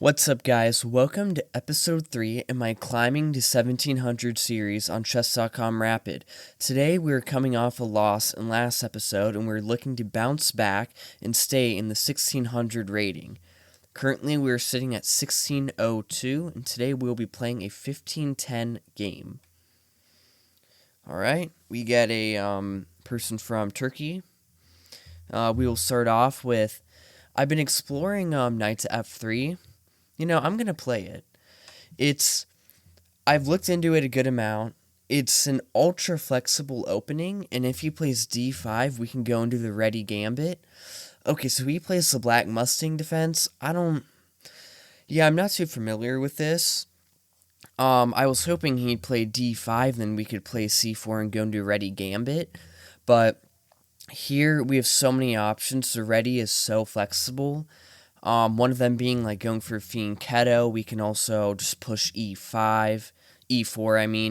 What's up, guys? Welcome to episode 3 in my Climbing to 1700 series on Chess.com Rapid. Today, we're coming off a loss in last episode, and we're looking to bounce back and stay in the 1600 rating. Currently, we're sitting at 1602, and today we'll be playing a 1510 game. Alright, we get a person from Turkey. We will start off with, I've been exploring knight to f3. I'm going to play it. I've looked into it a good amount. It's an ultra flexible opening, and if he plays d5, we can go into the ready gambit. Okay, so he plays the Black Mustang defense. I'm not too familiar with this. I was hoping he'd play d5, then we could play c4 and go into ready gambit, but here we have so many options. The ready is so flexible. One of them being like going for fianchetto. We can also just push e4,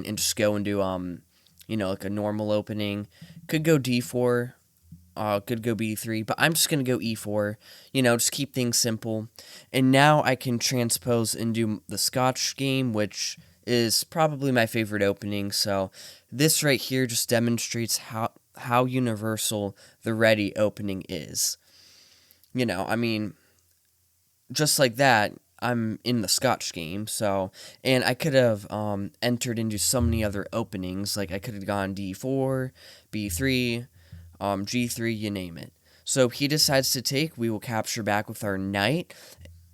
and just go into like a normal opening. Could go d4, could go b3, but I'm just gonna go e4. Just keep things simple. And now I can transpose into the Scotch game, which is probably my favorite opening. So this right here just demonstrates how universal the ready opening is. Just like that, I'm in the Scotch game, and I could have entered into so many other openings, like I could have gone d4, b3, g3, you name it. So he decides to take, we will capture back with our knight,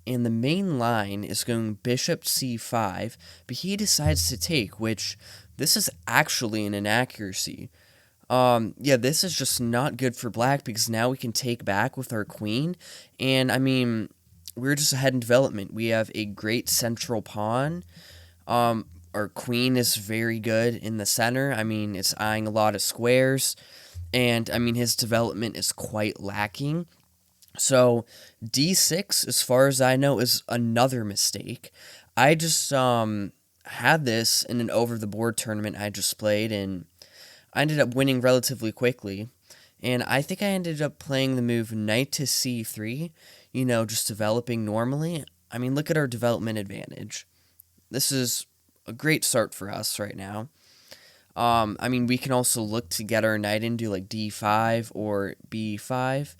and the main line is going bishop c5, but he decides to take, which this is actually an inaccuracy. This is just not good for black, because now we can take back with our queen, and we're just ahead in development. We have a great central pawn. Our queen is very good in the center. It's eyeing a lot of squares. And, his development is quite lacking. So, d6, as far as I know, is another mistake. I just had this in an over-the-board tournament I just played, and I ended up winning relatively quickly. And I think I ended up playing the move knight to c3, just developing normally. Look at our development advantage. This is a great start for us right now. We can also look to get our knight into like d5 or b5.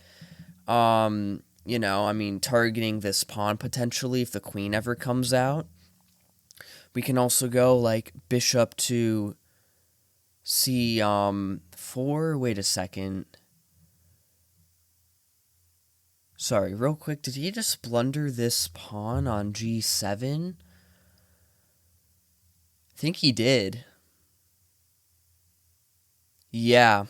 Targeting this pawn potentially if the queen ever comes out. We can also go like bishop to c4. Wait a second. Sorry, real quick, did he just blunder this pawn on g7? I think he did. Yeah.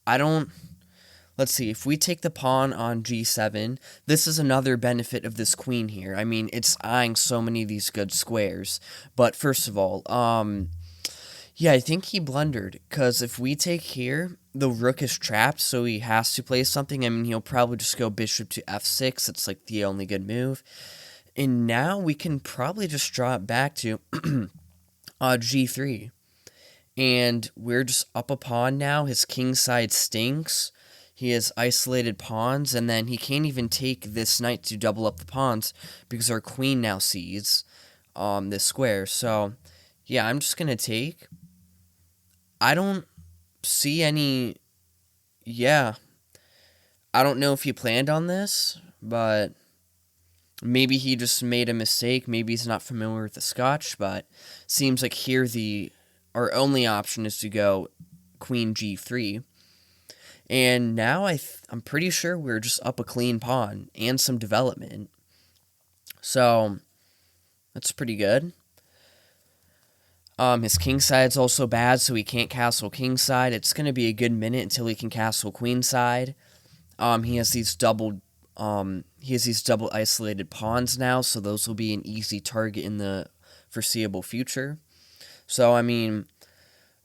Let's see, if we take the pawn on g7, this is another benefit of this queen here. It's eyeing so many of these good squares. But first of all, I think he blundered, because if we take here, the rook is trapped, so he has to play something. He'll probably just go bishop to f6. It's like the only good move. And now we can probably just draw it back to g3. And we're just up a pawn now. His king side stinks. He has isolated pawns, and then he can't even take this knight to double up the pawns because our queen now sees this square. So, yeah, I'm just going to take. I don't see any. Yeah. I don't know if he planned on this, but maybe he just made a mistake. Maybe he's not familiar with the Scotch, but seems like here our only option is to go queen g3. And now I'm pretty sure we're just up a clean pawn and some development. So that's pretty good. His king side's also bad, so he can't castle king side. It's going to be a good minute until he can castle queen side. He has these double isolated pawns now, so those will be an easy target in the foreseeable future. So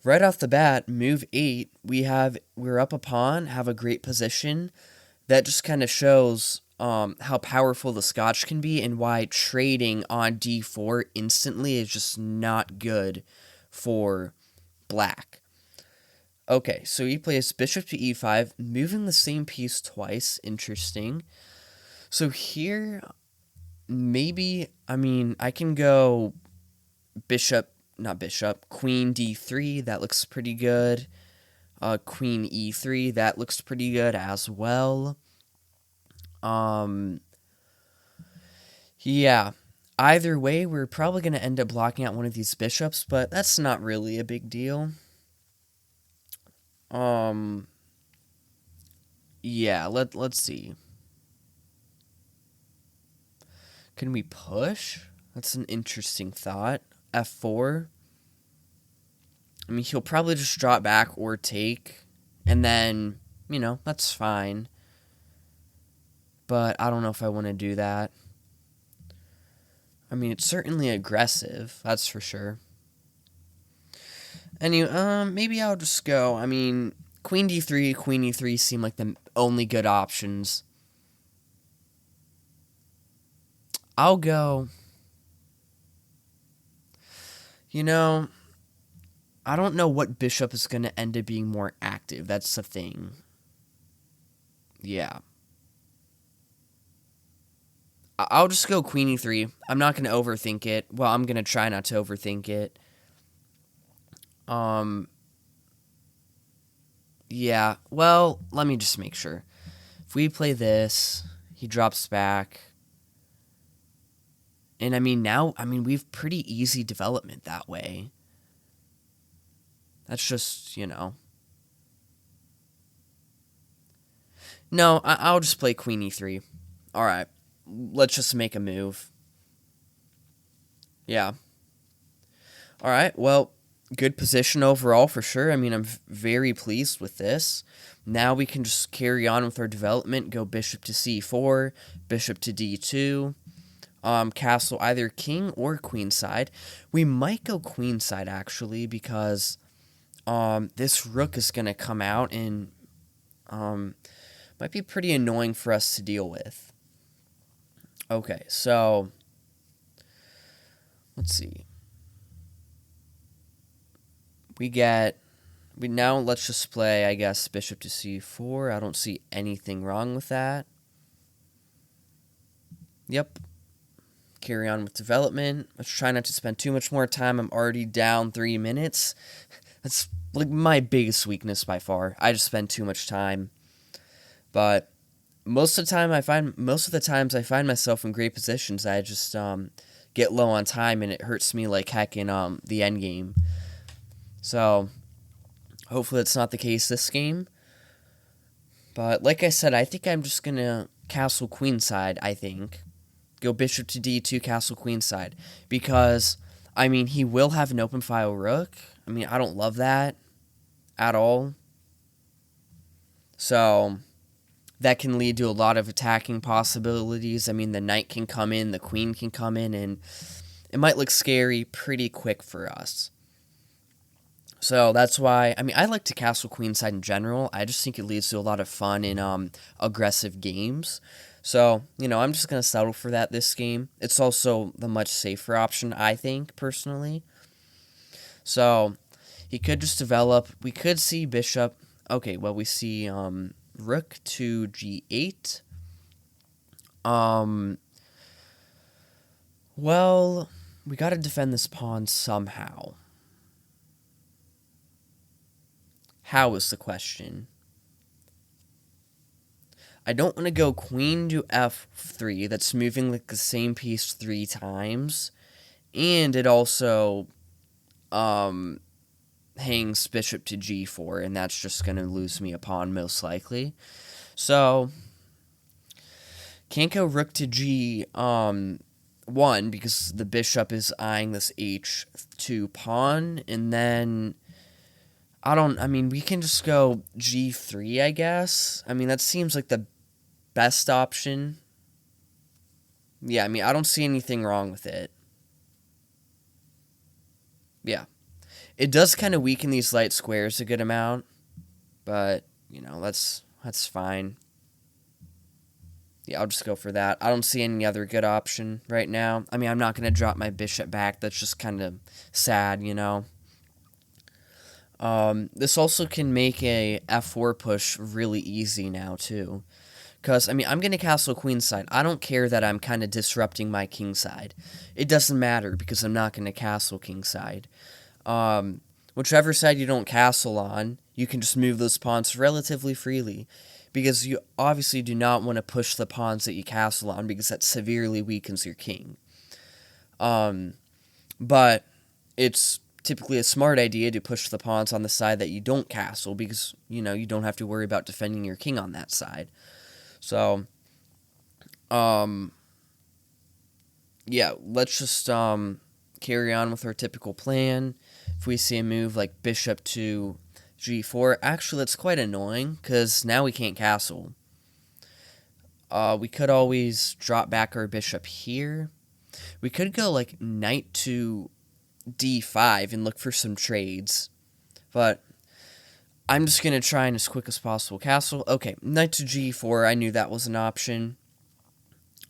right off the bat, move 8, we're up a pawn, have a great position. That just kind of shows how powerful the Scotch can be, and why trading on d4 instantly is just not good for black. Okay, so he plays bishop to e5, moving the same piece twice. Interesting. So here, maybe, I mean, I can go bishop, not bishop, queen d3. That looks pretty good. Queen e3. That looks pretty good as well. Um, yeah. Either way, we're probably going to end up blocking out one of these bishops, but that's not really a big deal. Um, yeah, let's see. Can we push? That's an interesting thought. F4. I mean, he'll probably just drop back or take, and then, that's fine. But I don't know if I want to do that. I mean, it's certainly aggressive, that's for sure. Anyway, maybe I'll just go. I mean, queen d3, queen e3 seem like the only good options. I'll go. I don't know what bishop is going to end up being more active. That's the thing. Yeah. I'll just go queen e3. I'm not going to overthink it. Well, I'm going to try not to overthink it. Yeah. Well, let me just make sure. If we play this, he drops back. And we've pretty easy development that way. That's just, No, I'll just play queen e3. All right. Let's just make a move. Yeah. All right. Well, good position overall for sure. I'm very pleased with this. Now we can just carry on with our development. Go bishop to c4, bishop to d2. Castle either king or queen side. We might go queen side actually because this rook is gonna come out and might be pretty annoying for us to deal with. Okay, so let's see. Let's just play, I guess, bishop to c4. I don't see anything wrong with that. Yep. Carry on with development. Let's try not to spend too much more time. I'm already down 3 minutes. That's like my biggest weakness by far. I just spend too much time. But most of the times I find myself in great positions. I just get low on time and it hurts me like heck in the end game. So hopefully that's not the case this game. But like I said, I think I'm just gonna castle queenside. I think go bishop to d2, castle queenside, because he will have an open file rook. I don't love that at all. So that can lead to a lot of attacking possibilities. The knight can come in, the queen can come in, and it might look scary pretty quick for us. So that's why, I like to castle queenside in general. I just think it leads to a lot of fun in aggressive games. So, I'm just going to settle for that this game. It's also the much safer option, I think, personally. So, he could just develop. We could see bishop. Okay, well, we see rook to g8. Well, we got to defend this pawn somehow. How is the question? I don't want to go queen to f3. That's moving like the same piece 3 times. And it also hangs bishop to g4, and that's just going to lose me a pawn most likely. So can't go rook to g1 because the bishop is eyeing this h2 pawn, and then we can just go g3, I guess. That seems like the best option. Yeah, I don't see anything wrong with it. Yeah. It does kind of weaken these light squares a good amount, but, that's fine. Yeah, I'll just go for that. I don't see any other good option right now. I'm not going to drop my bishop back. That's just kind of sad, This also can make a f4 push really easy now, too. Because, I mean, I'm going to castle queenside. I don't care that I'm kind of disrupting my kingside. It doesn't matter because I'm not going to castle kingside. Whichever side you don't castle on, you can just move those pawns relatively freely. Because you obviously do not want to push the pawns that you castle on because that severely weakens your king. But it's typically a smart idea to push the pawns on the side that you don't castle because, you know, you don't have to worry about defending your king on that side. So, yeah, let's just carry on with our typical plan. If we see a move like bishop to g4, actually that's quite annoying because now we can't castle. We could always drop back our bishop here. We could go like knight to d5 and look for some trades, but I'm just going to try and as quick as possible castle. Okay, knight to g4, I knew that was an option.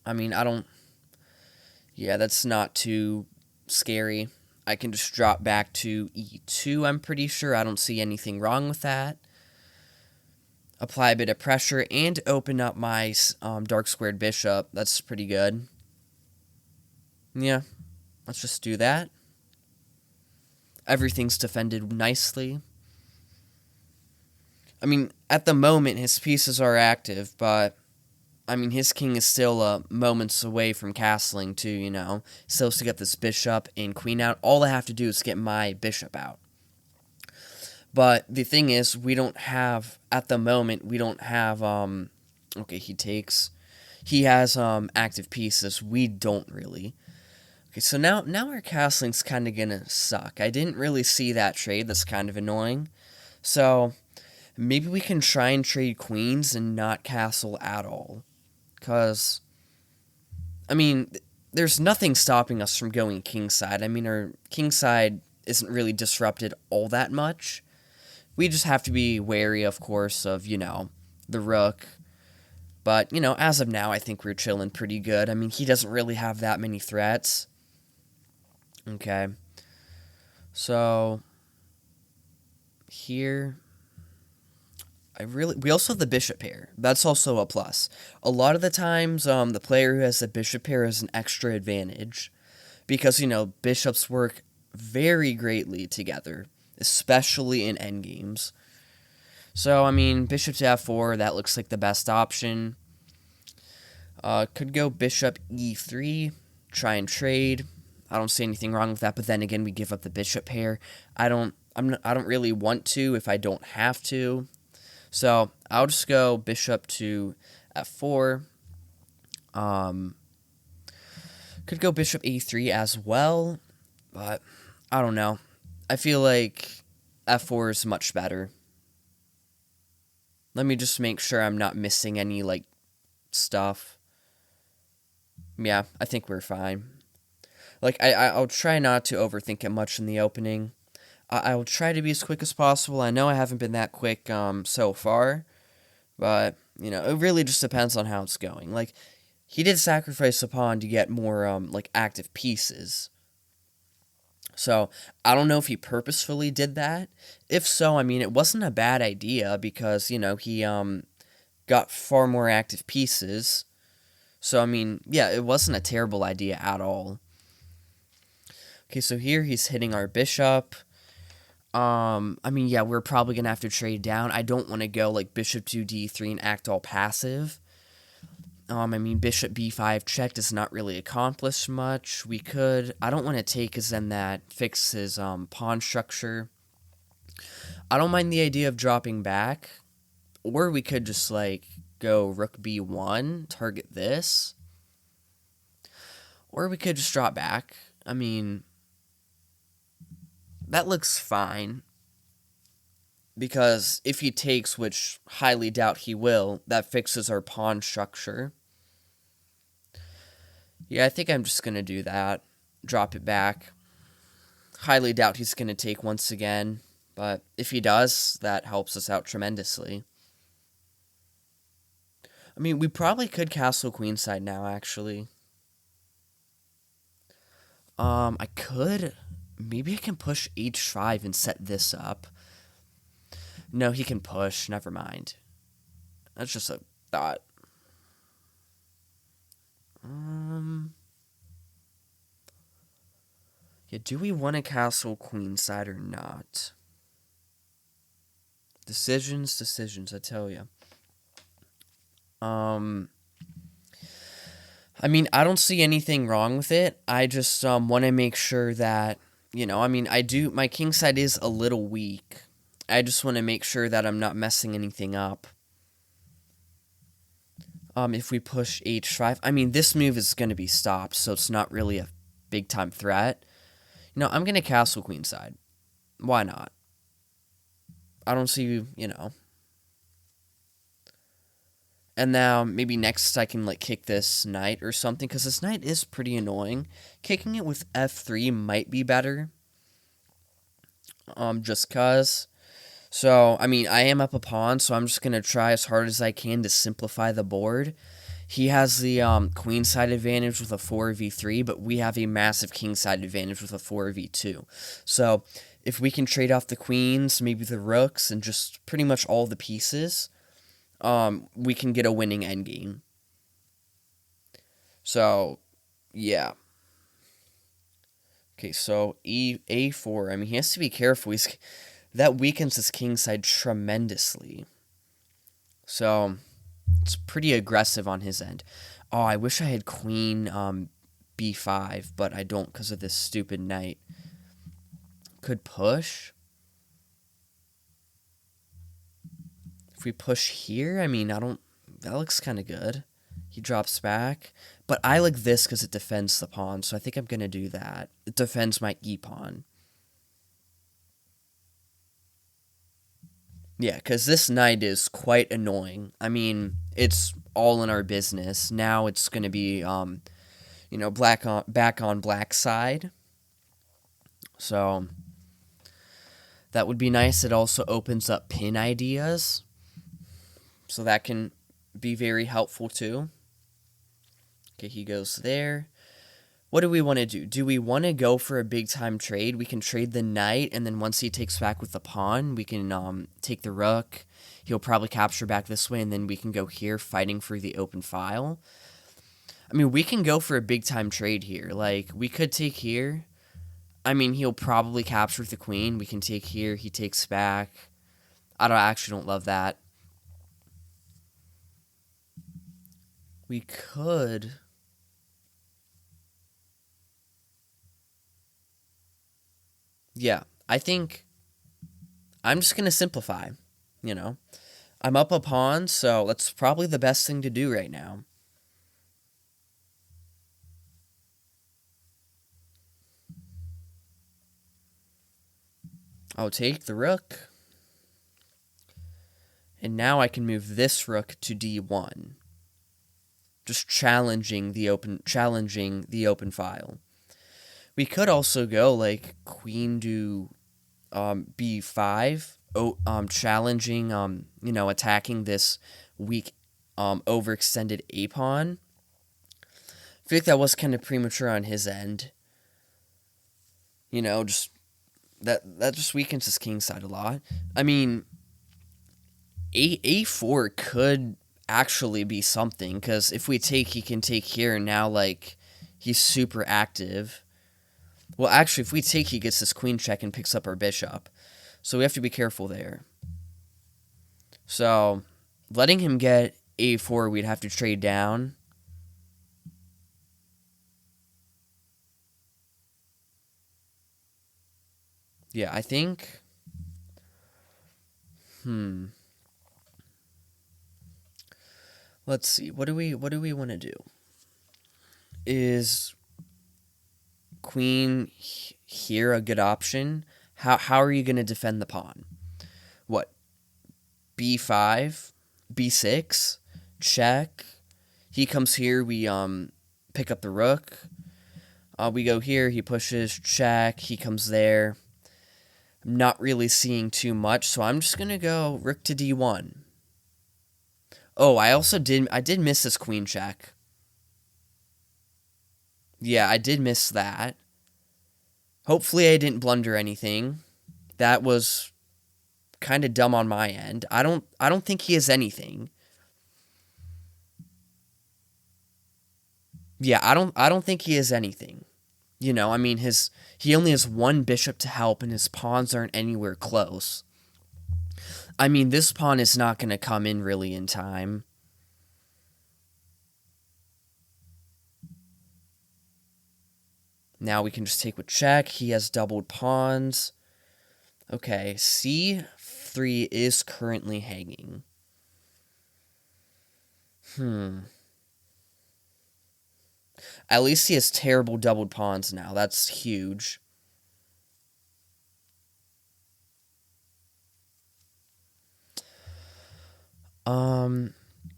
I mean, yeah, that's not too scary. I can just drop back to e2, I'm pretty sure. I don't see anything wrong with that. Apply a bit of pressure and open up my dark squared bishop. That's pretty good. Yeah, let's just do that. Everything's defended nicely. I mean, at the moment, his pieces are active, but, I mean, his king is still moments away from castling, too, you know. Still has to get this bishop and queen out. All I have to do is get my bishop out. But the thing is, we don't have, at the moment, we don't have, okay, he takes. He has active pieces. We don't really. Okay, so now our castling's kind of gonna suck. I didn't really see that trade. That's kind of annoying. So maybe we can try and trade queens and not castle at all. Because, I mean, there's nothing stopping us from going kingside. I mean, our kingside isn't really disrupted all that much. We just have to be wary, of course, of, you know, the rook. But, you know, as of now, I think we're chilling pretty good. I mean, he doesn't really have that many threats. Okay. So, here, we also have the bishop pair. That's also a plus. A lot of the times, the player who has the bishop pair has an extra advantage. Because, you know, bishops work very greatly together, especially in endgames. So, I mean, bishop to f4, that looks like the best option. Could go bishop e3, try and trade. I don't see anything wrong with that, but then again, we give up the bishop pair. I don't really want to if I don't have to. So, I'll just go bishop to f4. Could go bishop a3 as well, but I don't know. I feel like f4 is much better. Let me just make sure I'm not missing any, like, stuff. Yeah, I think we're fine. Like, I'll try not to overthink it much in the opening. I'll try to be as quick as possible. I know I haven't been that quick so far, but, you know, it really just depends on how it's going. Like, he did sacrifice a pawn to get more, like, active pieces. So, I don't know if he purposefully did that. If so, I mean, it wasn't a bad idea because, you know, he got far more active pieces. So, I mean, yeah, it wasn't a terrible idea at all. Okay, so here he's hitting our bishop. I mean, yeah, we're probably going to have to trade down. I don't want to go, like, bishop to d3 and act all passive. I mean, bishop b5 check does not really accomplish much. We could... I don't want to take because then that fixes pawn structure. I don't mind the idea of dropping back. Or we could just, like, go rook b1, target this. Or we could just drop back. I mean, that looks fine. Because if he takes, which highly doubt he will, that fixes our pawn structure. Yeah, I think I'm just going to do that. Drop it back. Highly doubt he's going to take once again. But if he does, that helps us out tremendously. I mean, we probably could castle queenside now, actually. I could... Maybe I can push h5 and set this up. No, he can push. Never mind. That's just a thought. Um, yeah, do we want a castle queenside or not? Decisions, I tell you. Um, I mean, I don't see anything wrong with it. I just want to make sure that, I mean, my king side is a little weak. I just want to make sure that I'm not messing anything up. If we push h5, I mean, this move is going to be stopped, so it's not really a big time threat. I'm going to castle queenside. Why not? I don't see. And now maybe next I can like kick this knight or something, because this knight is pretty annoying. Kicking it with f3 might be better. Just cause. So, I mean, I am up a pawn, so I'm just going to try as hard as I can to simplify the board. He has the queen side advantage with a 4v3, but we have a massive king side advantage with a 4v2. So, if we can trade off the queens, maybe the rooks, and just pretty much all the pieces, we can get a winning endgame. So, yeah. Okay, so a4. I mean, he has to be careful. That weakens his king side tremendously. So, it's pretty aggressive on his end. Oh, I wish I had queen b5, but I don't because of this stupid knight. Could push. If we push here, I mean, that looks kind of good. He drops back. But I like this because it defends the pawn, so I think I'm going to do that. It defends my e-pawn. Yeah, because this knight is quite annoying. I mean, it's all in our business. Now it's going to be, back on black side. So that would be nice. It also opens up pin ideas. So that can be very helpful too. Okay, he goes there. What do we want to do? Do we want to go for a big time trade? We can trade the knight, and then once he takes back with the pawn, we can take the rook. He'll probably capture back this way, and then we can go here fighting for the open file. I mean, we can go for a big time trade here. Like, we could take here. I mean, he'll probably capture with the queen. We can take here. He takes back. I actually don't love that. We could... Yeah, I think I'm just going to simplify, I'm up a pawn, so that's probably the best thing to do right now. I'll take the rook. And now I can move this rook to d1. Just challenging the open file. We could also go like queen to b5, challenging attacking this weak overextended a pawn. I feel like that was kind of premature on his end. Just that just weakens his king side a lot. I mean, a4 could actually be something, because if we take, he can take here, and now like he's super active. Well, actually, if we take, he gets this queen check and picks up our bishop. So we have to be careful there. So, letting him get a4, we'd have to trade down. Yeah, I think... Let's see. What do we want to do? Is queen here a good option? How are you going to defend the pawn? What? b5, b6, check. He comes here, we pick up the rook. We go here, he pushes, check, he comes there. I'm not really seeing too much, so I'm just going to go rook to d1. Oh, I did miss this queen check. Yeah, I did miss that. Hopefully I didn't blunder anything. That was kind of dumb on my end. I don't think he has anything. Yeah, I don't think he has anything. I mean he only has one bishop to help and his pawns aren't anywhere close. I mean, this pawn is not going to come in really in time. Now we can just take with check. He has doubled pawns. Okay, c3 is currently hanging. At least he has terrible doubled pawns now. That's huge.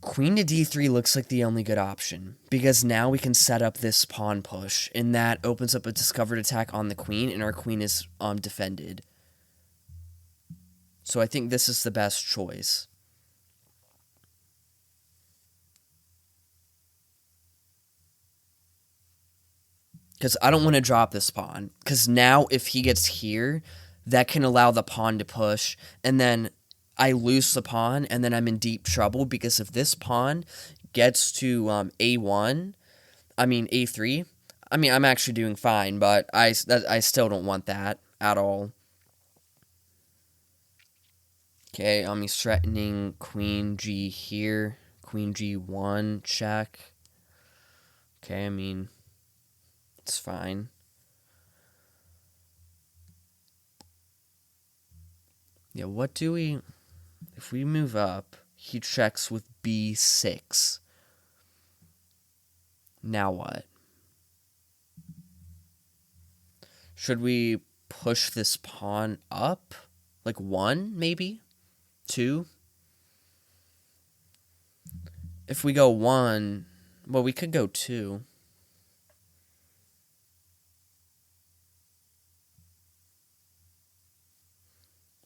Queen to d3 looks like the only good option, because now we can set up this pawn push, and that opens up a discovered attack on the queen, and our queen is defended. So I think this is the best choice. Because I don't want to drop this pawn, because now if he gets here, that can allow the pawn to push, and then I lose the pawn, and then I'm in deep trouble, because if this pawn gets to a3, I mean, I'm actually doing fine, but I still don't want that at all. Okay, he's threatening queen g here, queen g1, check. Okay, I mean, it's fine. Yeah, what do we... If we move up, he checks with b6. Now what? Should we push this pawn up? Like 1, maybe? 2? If we go 1, well, we could go 2.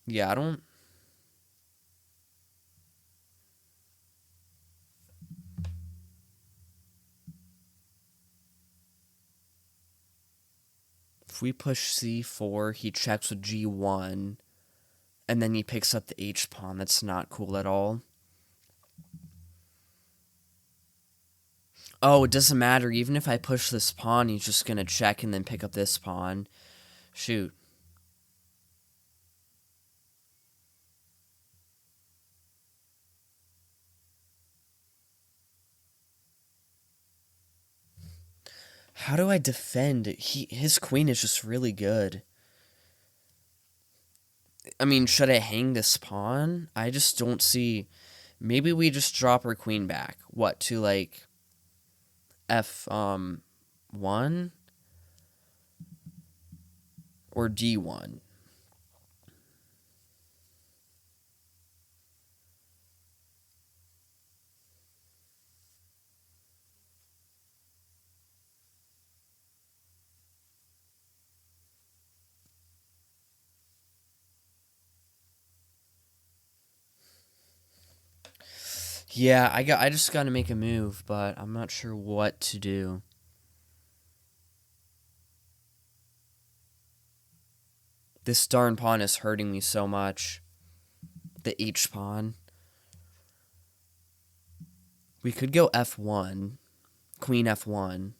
Yeah, I don't... If we push c4, he checks with g1, and then he picks up the h-pawn. That's not cool at all. Oh, it doesn't matter. Even if I push this pawn, he's just going to check and then pick up this pawn. Shoot. How do I defend? His queen is just really good. I mean, should I hang this pawn? I just don't see... Maybe we just drop our queen back. What, to like f1? Or d1? Yeah, I just got to make a move, but I'm not sure what to do. This darn pawn is hurting me so much. The h pawn. We could go f1. Queen f1.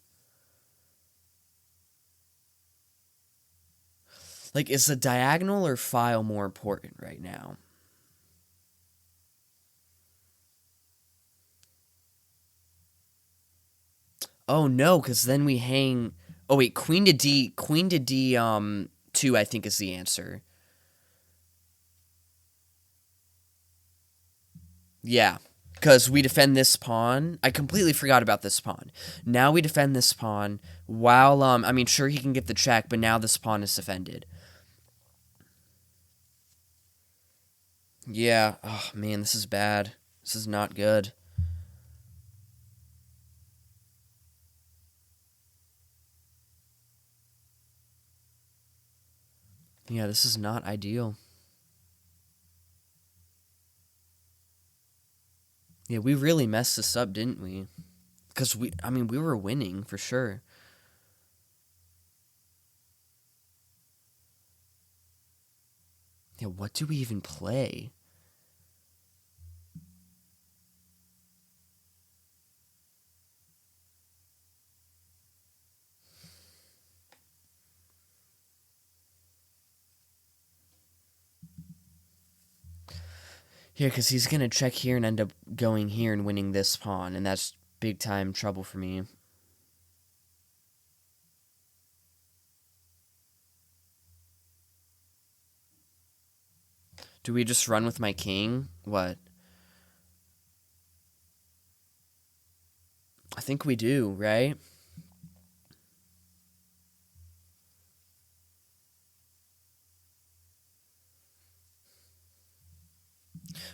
Like, is the diagonal or file more important right now? Oh no, because then we hang... Oh wait, queen to d... 2, I think, is the answer. Yeah, because we defend this pawn. I completely forgot about this pawn. Now we defend this pawn while, I mean, sure, he can get the check, but now this pawn is defended. Yeah, oh man, this is bad. This is not good. Yeah, this is not ideal. Yeah, we really messed this up, didn't we? Because we were winning for sure. Yeah, what do we even play? Yeah, because he's going to check here and end up going here and winning this pawn, and that's big time trouble for me. Do we just run with my king? What? I think we do, right?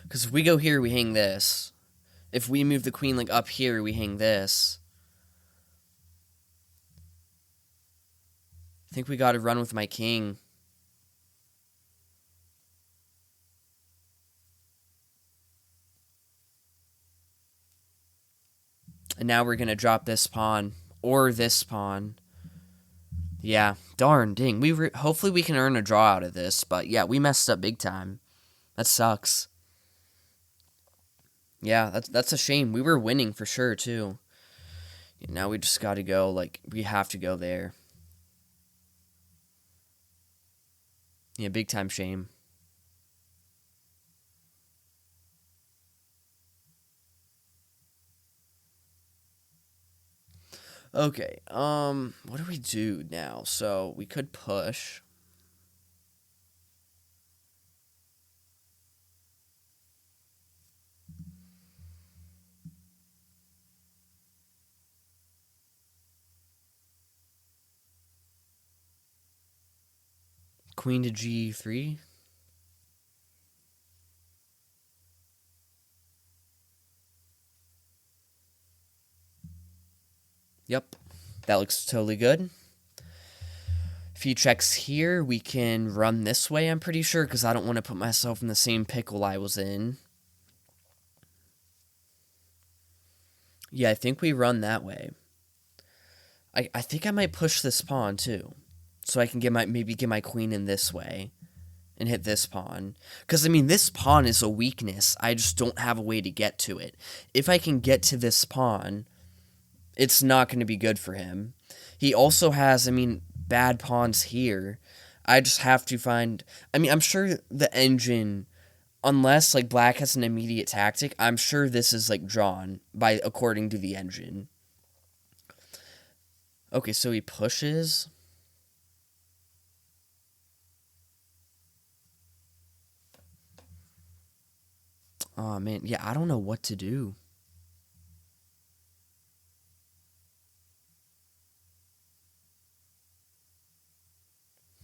Because if we go here, we hang this. If we move the queen, like, up here, we hang this. I think we gotta run with my king. And now we're gonna drop this pawn. Or this pawn. Yeah, darn, dang. Hopefully we can earn a draw out of this, but yeah, we messed up big time. That sucks. Yeah, that's a shame. We were winning for sure too. Now we just got to go. Like we have to go there. Yeah, big time shame. Okay. What do we do now? So we could push. Queen to G3. Yep. That looks totally good. If he checks here, we can run this way, I'm pretty sure, because I don't want to put myself in the same pickle I was in. Yeah, I think we run that way. I think I might push this pawn, too. So I can maybe get my queen in this way. And hit this pawn. Because, I mean, this pawn is a weakness. I just don't have a way to get to it. If I can get to this pawn, it's not going to be good for him. He also has, I mean, bad pawns here. I just have to find... I mean, I'm sure the engine, unless, like, black has an immediate tactic, I'm sure this is, like, drawn according to the engine. Okay, so he pushes... Oh, man. Yeah, I don't know what to do.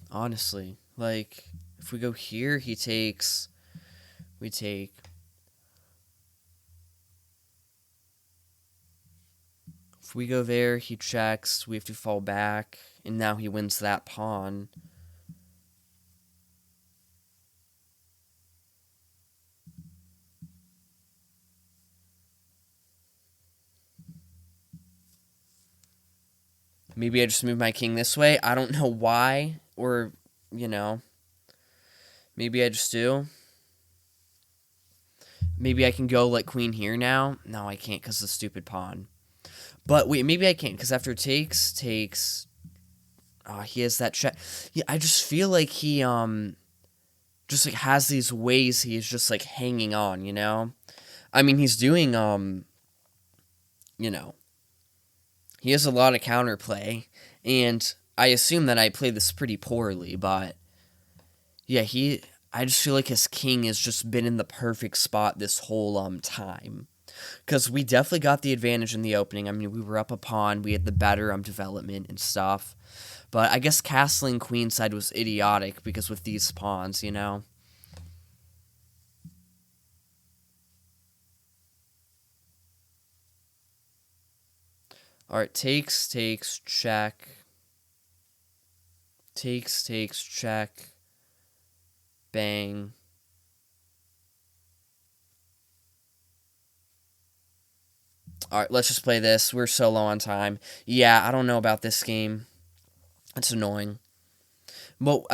Honestly. Like, if we go here, he takes... We take... If we go there, he checks. We have to fall back. And now he wins that pawn. Maybe I just move my king this way. I don't know why. Or, you know. Maybe I just do. Maybe I can go like queen here now. No, I can't because the stupid pawn. But wait, maybe I can because after takes. Oh, he has that check. Yeah, I just feel like he just like has these ways he is just like hanging on, you know? I mean, he's doing you know, he has a lot of counterplay, and I assume that I play this pretty poorly, but yeah, I just feel like his king has just been in the perfect spot this whole time. Because we definitely got the advantage in the opening. I mean, we were up a pawn, we had the better development and stuff. But I guess castling queenside was idiotic because with these pawns, you know? Alright, takes, check. Takes, check. Bang. Alright, let's just play this. We're so low on time. Yeah, I don't know about this game. It's annoying. But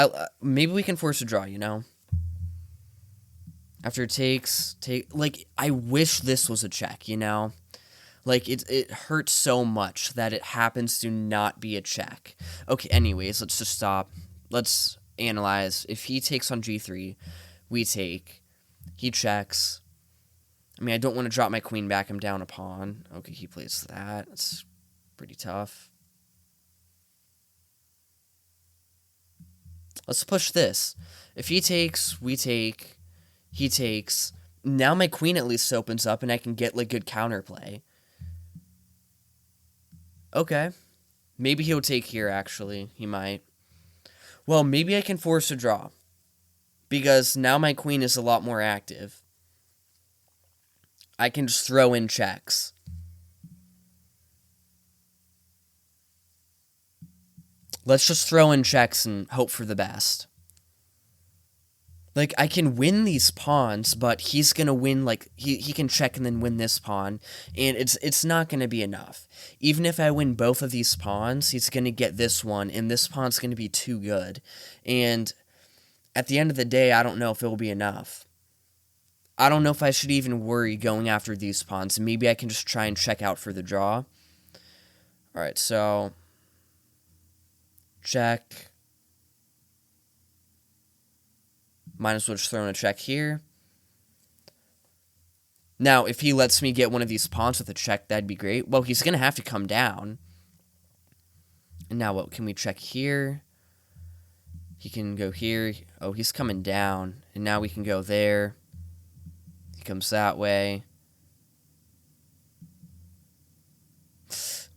maybe we can force a draw, you know? After like, I wish this was a check, you know? Like, it hurts so much that it happens to not be a check. Okay, anyways, let's just stop. Let's analyze. If he takes on g3, we take. He checks. I mean, I don't want to drop my queen back. I'm down a pawn. Okay, he plays that. That's pretty tough. Let's push this. If he takes, we take. He takes. Now my queen at least opens up and I can get, like, good counterplay. Okay. Maybe he'll take here, actually. He might. Well, maybe I can force a draw. Because now my queen is a lot more active. I can just throw in checks. Let's just throw in checks and hope for the best. Like, I can win these pawns, but he's going to win, like, he can check and then win this pawn, and it's not going to be enough. Even if I win both of these pawns, he's going to get this one, and this pawn's going to be too good. And at the end of the day, I don't know if it will be enough. I don't know if I should even worry going after these pawns. Maybe I can just try and check out for the draw. Alright, so check. Might as well just throw in a check here. Now, if he lets me get one of these pawns with a check, that'd be great. Well, he's going to have to come down. And now what? Can we check here? He can go here. Oh, he's coming down. And now we can go there. He comes that way.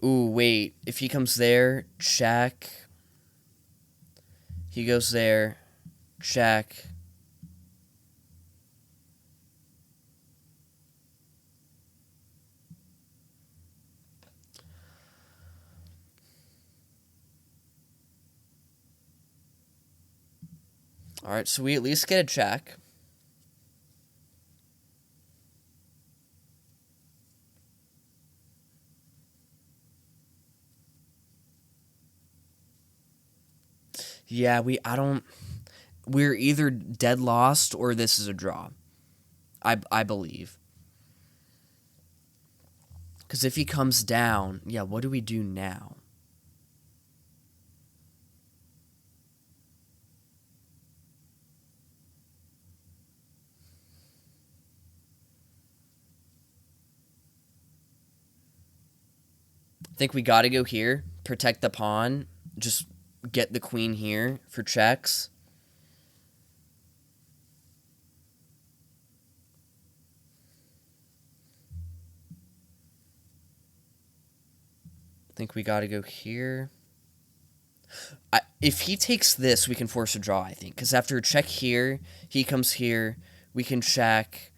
Ooh, wait. If he comes there, check. He goes there, check. Alright, so we at least get a check. Yeah, we're either dead lost or this is a draw. I believe. Because if he comes down, yeah, what do we do now? I think we gotta go here, protect the pawn, just get the queen here for checks. I think we gotta go here. If he takes this, we can force a draw, I think. Because after a check here, he comes here, we can check.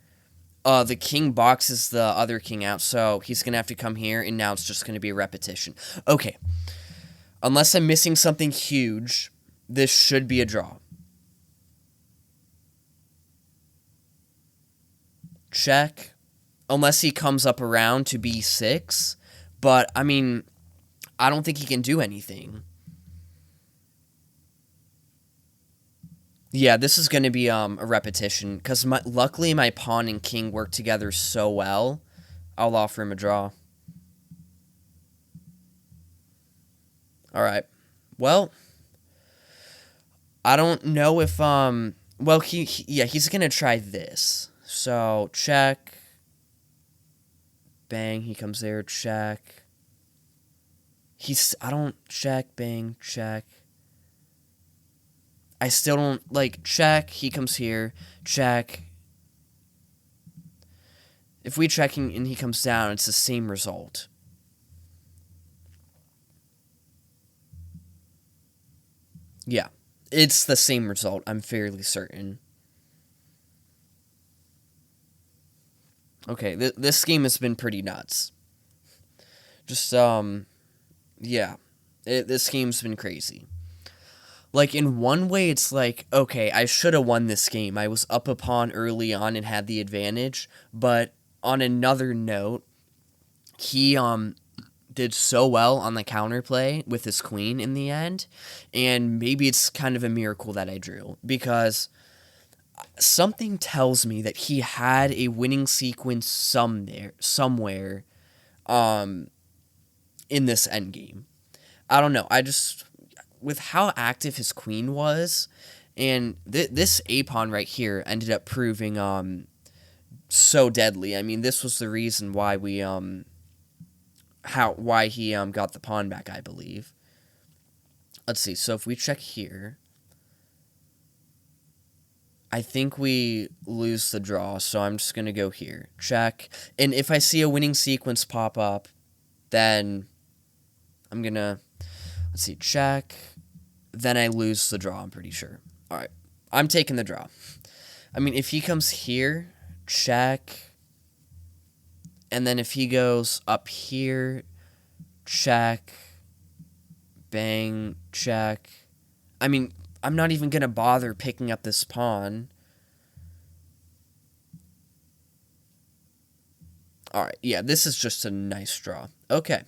The king boxes the other king out, so he's going to have to come here, and now it's just going to be a repetition. Okay. Unless I'm missing something huge, this should be a draw. Check. Unless he comes up around to b6. But, I mean, I don't think he can do anything. Yeah, this is going to be a repetition, because luckily my pawn and king work together so well. I'll offer him a draw. Alright. Well, I don't know if, well, he's going to try this. So, check. Bang, he comes there, check. I don't, check, bang, check. I still don't, like, check, he comes here, check. If we check and he comes down, it's the same result. Yeah, it's the same result, I'm fairly certain. Okay, this game has been pretty nuts. Just, yeah. This game's been crazy. Like, in one way, it's like, okay, I should have won this game. I was up a pawn early on and had the advantage. But on another note, he did so well on the counterplay with his queen in the end. And maybe it's kind of a miracle that I drew. Because something tells me that he had a winning sequence somewhere in this endgame. I don't know. With how active his queen was, And this A pawn right here ended up proving so deadly. I mean, this was the reason why we why he got the pawn back, I believe. Let's see. So if we check here, I think we lose the draw, so I'm just going to go here. Check. And if I see a winning sequence pop up, then I'm going to, let's see, check. Then I lose the draw, I'm pretty sure. All right. I'm taking the draw. I mean, if he comes here, check. And then if he goes up here, check. Bang, check. I mean, I'm not even going to bother picking up this pawn. Alright, yeah, this is just a nice draw. Okay.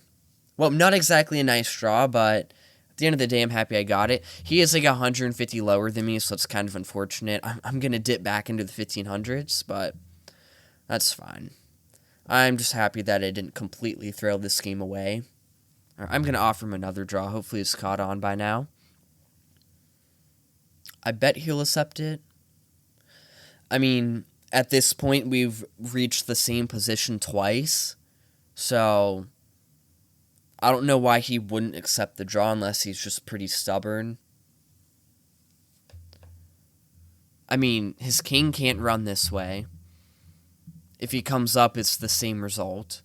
Well, not exactly a nice draw, but at the end of the day, I'm happy I got it. He is like 150 lower than me, so it's kind of unfortunate. I'm going to dip back into the 1500s, but that's fine. I'm just happy that I didn't completely throw this game away. I'm going to offer him another draw. Hopefully it's caught on by now. I bet he'll accept it. I mean, at this point, we've reached the same position twice. So, I don't know why he wouldn't accept the draw unless he's just pretty stubborn. I mean, his king can't run this way. If he comes up, it's the same result.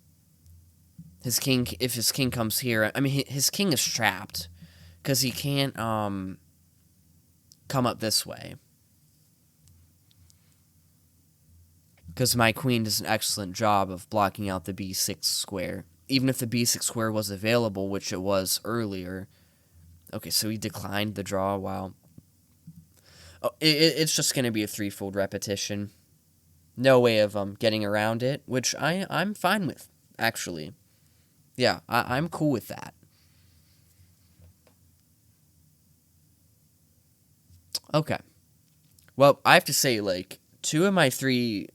If his king comes here, I mean, his king is trapped. Because he can't, come up this way. Because my queen does an excellent job of blocking out the b6 square. Even if the b6 square was available, which it was earlier. Okay, so he declined the draw. Wow. Oh, it's just going to be a threefold repetition. No way of getting around it, which I'm fine with, actually. Yeah, I'm cool with that. Okay. Well, I have to say, like, 2 of my 3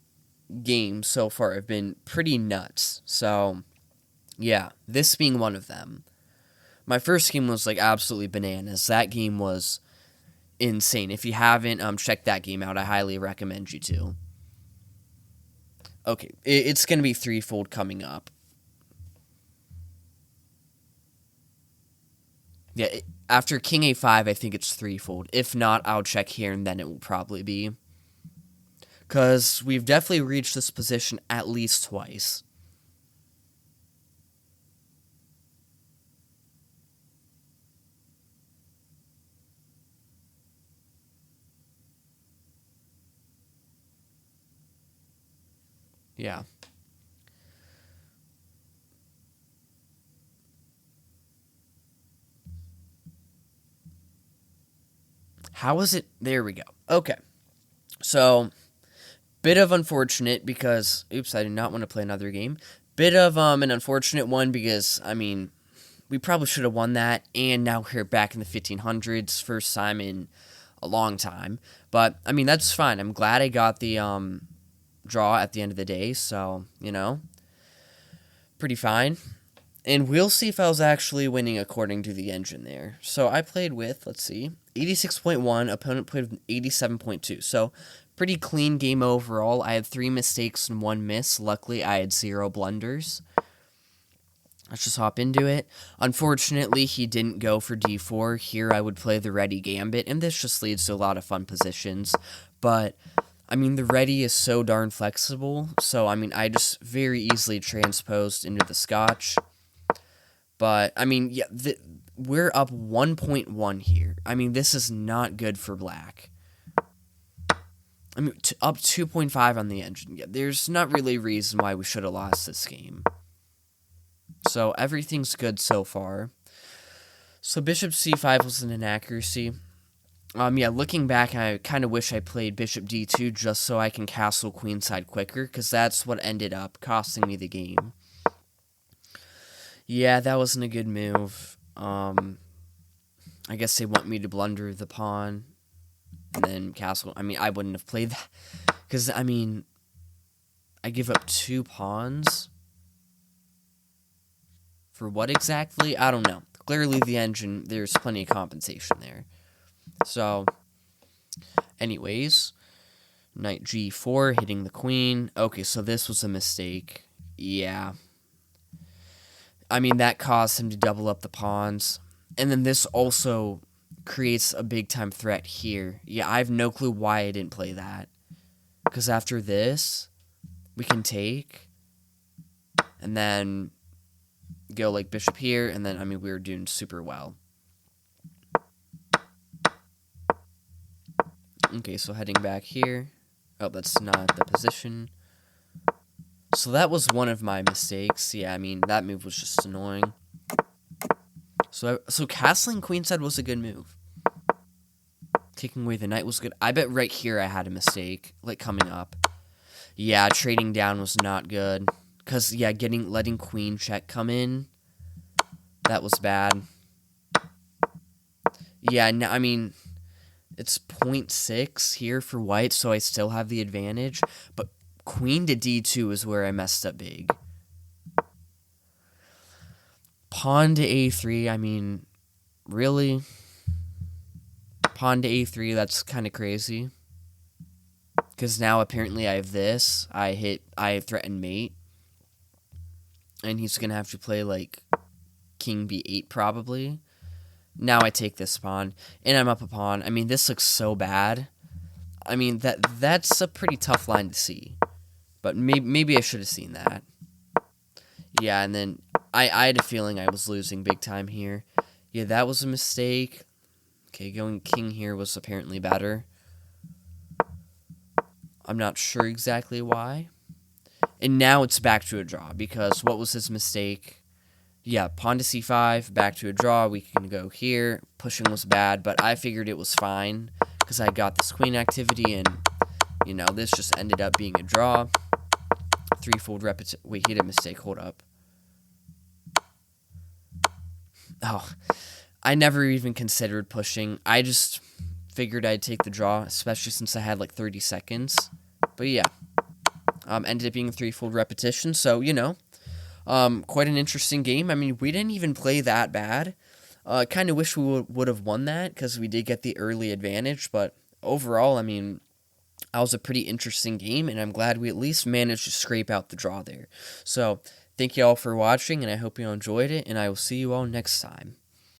games so far have been pretty nuts. So, yeah, this being one of them. My first game was, like, absolutely bananas. That game was insane. If you haven't checked that game out, I highly recommend you to. Okay, it's going to be threefold coming up. Yeah, after king a5, I think it's threefold. If not, I'll check here, and then it will probably be. Because we've definitely reached this position at least twice. Yeah. How is it? There we go. Okay. So, bit of unfortunate because, oops, I did not want to play another game. Bit of an unfortunate one because, I mean, we probably should have won that, and now we're back in the 1500s, first time in a long time. But, I mean, that's fine. I'm glad I got the draw at the end of the day, so, you know, pretty fine. And we'll see if I was actually winning according to the engine there. So I played with, let's see, 86.1, opponent played with 87.2. So pretty clean game overall. I had 3 mistakes and 1 miss. Luckily, I had 0 blunders. Let's just hop into it. Unfortunately, he didn't go for d4. Here, I would play the ready gambit, and this just leads to a lot of fun positions. But, I mean, the ready is so darn flexible, so, I mean, I just very easily transposed into the scotch. But, I mean, yeah, we're up 1.1 here. I mean, this is not good for black. I mean, up 2.5 on the engine. Yeah, there's not really a reason why we should have lost this game. So, everything's good so far. So, bishop c5 was an inaccuracy. Yeah, looking back, I kind of wish I played bishop d2 just so I can castle queenside quicker, because that's what ended up costing me the game. Yeah, that wasn't a good move. I guess they want me to blunder the pawn and then castle. I mean, I wouldn't have played that because, I mean, I give up 2 pawns for what exactly? I don't know. Clearly, the engine, there's plenty of compensation there. So, Anyways, knight g4, hitting the queen. Okay, so this was a mistake. Yeah. I mean, that caused him to double up the pawns. And then this also creates a big time threat here. Yeah, I have no clue why I didn't play that. Because after this, we can take. And then go like bishop here. And then, I mean, we were doing super well. Okay, so heading back here. Oh, that's not the position. So that was one of my mistakes. Yeah, I mean, that move was just annoying. So castling queenside was a good move. Taking away the knight was good. I bet right here I had a mistake, like coming up. Yeah, trading down was not good. Because, yeah, letting queen check come in, that was bad. Yeah, I mean, it's 0.6 here for white, so I still have the advantage. But queen to d2 is where I messed up big. Pawn to a3, I mean, really? Pawn to a3, that's kind of crazy. Because now apparently I have this. I threaten mate. And he's going to have to play like king b8 probably. Now I take this pawn. And I'm up a pawn. I mean, this looks so bad. I mean, that's a pretty tough line to see. But maybe I should have seen that. Yeah, and then I had a feeling I was losing big time here. Yeah, that was a mistake. Okay, going king here was apparently better. I'm not sure exactly why. And now it's back to a draw, because what was his mistake? Yeah, pawn to c5, back to a draw. We can go here. Pushing was bad, but I figured it was fine, because I got this queen activity, and, you know, this just ended up being a draw. Threefold repetition. Wait, he had a mistake. Hold up. Oh, I never even considered pushing. I just figured I'd take the draw, especially since I had like 30 seconds. But yeah, ended up being a threefold repetition. So, you know, quite an interesting game. I mean, we didn't even play that bad. Kind of wish we would have won that because we did get the early advantage. But overall, I mean, that was a pretty interesting game, and I'm glad we at least managed to scrape out the draw there. So, thank you all for watching, and I hope you all enjoyed it, and I will see you all next time.